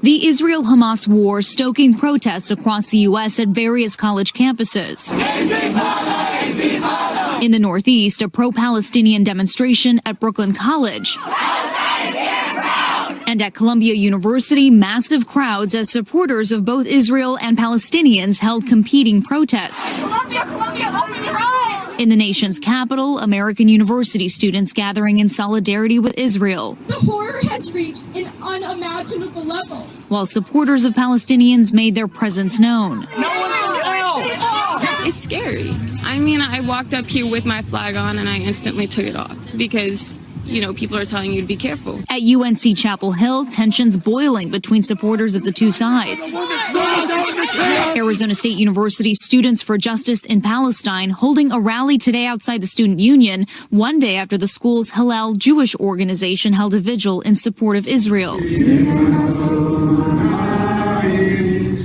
The Israel-Hamas war stoking protests across the U.S. at various college campuses. In the Northeast, a pro-Palestinian demonstration at Brooklyn College. And at Columbia University, massive crowds as supporters of both Israel and Palestinians held competing protests. Columbia, open your eyes! In the nation's capital, American university students gathering in solidarity with Israel. The horror has reached an unimaginable level. While supporters of Palestinians made their presence known. It's scary. I mean, I walked up here with my flag on and I instantly took it off because, you know, people are telling you to be careful. At UNC Chapel Hill, tensions boiling between supporters of the two sides. Arizona State University Students for Justice in Palestine holding a rally today outside the Student Union, one day after the school's Hillel Jewish organization held a vigil in support of Israel.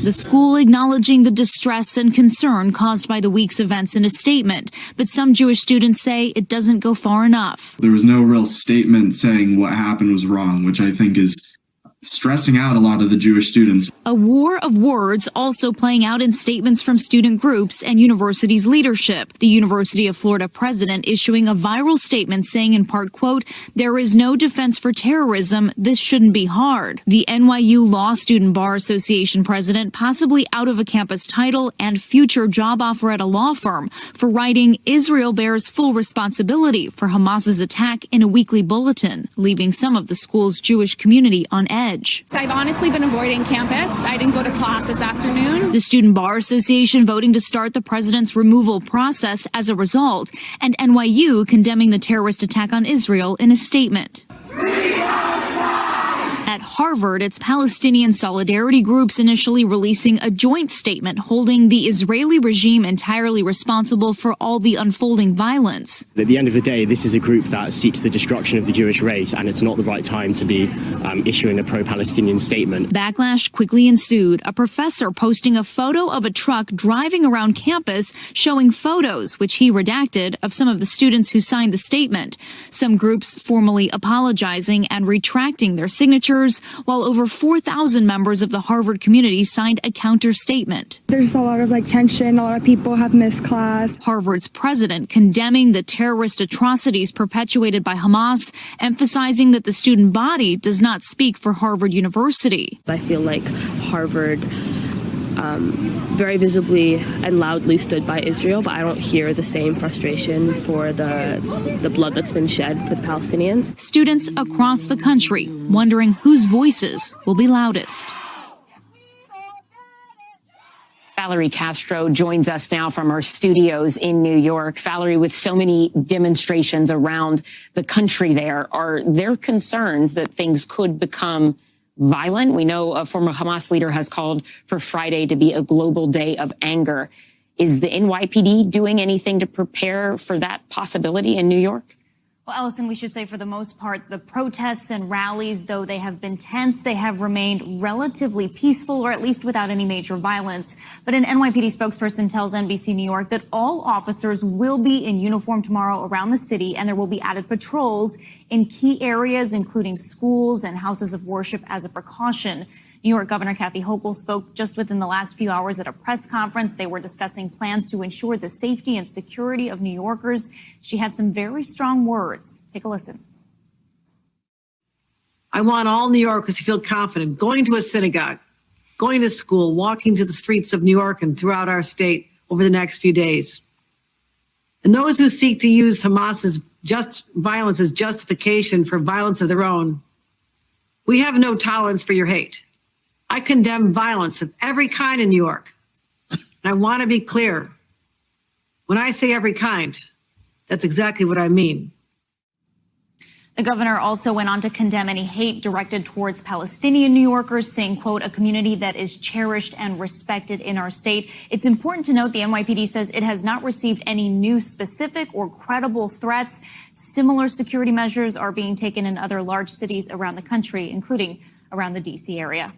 The school acknowledging the distress and concern caused by the week's events in a statement, but some Jewish students say it doesn't go far enough. There was no real statement saying what happened was wrong, which I think is stressing out a lot of the Jewish students. A war of words also playing out in statements from student groups and university's leadership. The University of Florida president issuing a viral statement saying in part, quote, "There is no defense for terrorism. This shouldn't be hard." The NYU Law Student Bar Association president possibly out of a campus title and future job offer at a law firm for writing "Israel bears full responsibility for Hamas's attack" in a weekly bulletin, leaving some of the school's Jewish community on edge. I've honestly been avoiding campus. I didn't go to class this afternoon. The Student Bar Association voting to start the president's removal process as a result, and NYU condemning the terrorist attack on Israel in a statement. At Harvard, its Palestinian solidarity groups initially releasing a joint statement holding the Israeli regime entirely responsible for all the unfolding violence. At the end of the day, this is a group that seeks the destruction of the Jewish race, and it's not the right time to be issuing a pro-Palestinian statement. Backlash quickly ensued, a professor posting a photo of a truck driving around campus showing photos, which he redacted, of some of the students who signed the statement. Some groups formally apologizing and retracting their signatures, while over 4,000 members of the Harvard community signed a counter statement. There's a lot of tension. A lot of people have missed class. Harvard's president condemning the terrorist atrocities perpetuated by Hamas, emphasizing that the student body does not speak for Harvard University. I feel like Harvard very visibly and loudly stood by Israel, but I don't hear the same frustration for the blood that's been shed for the Palestinians. Students across the country wondering whose voices will be loudest. Valerie Castro joins us now from our studios in New York. Valerie, with so many demonstrations around the country there, are there concerns that things could become violent? We know a former Hamas leader has called for Friday to be a global day of anger. Is the NYPD doing anything to prepare for that possibility in New York? Well, Allison, we should say for the most part, the protests and rallies, though they have been tense, they have remained relatively peaceful, or at least without any major violence. But an NYPD spokesperson tells NBC New York that all officers will be in uniform tomorrow around the city, and there will be added patrols in key areas, including schools and houses of worship, as a precaution. New York Governor Kathy Hochul spoke just within the last few hours at a press conference. They were discussing plans to ensure the safety and security of New Yorkers. She had some very strong words. Take a listen. I want all New Yorkers to feel confident going to a synagogue, going to school, walking to the streets of New York and throughout our state over the next few days. And those who seek to use Hamas's violence as justification for violence of their own, we have no tolerance for your hate. I condemn violence of every kind in New York. And I want to be clear. When I say every kind, that's exactly what I mean. The governor also went on to condemn any hate directed towards Palestinian New Yorkers, saying, quote, "a community that is cherished and respected in our state." It's important to note the NYPD says it has not received any new specific or credible threats. Similar security measures are being taken in other large cities around the country, including around the D.C. area.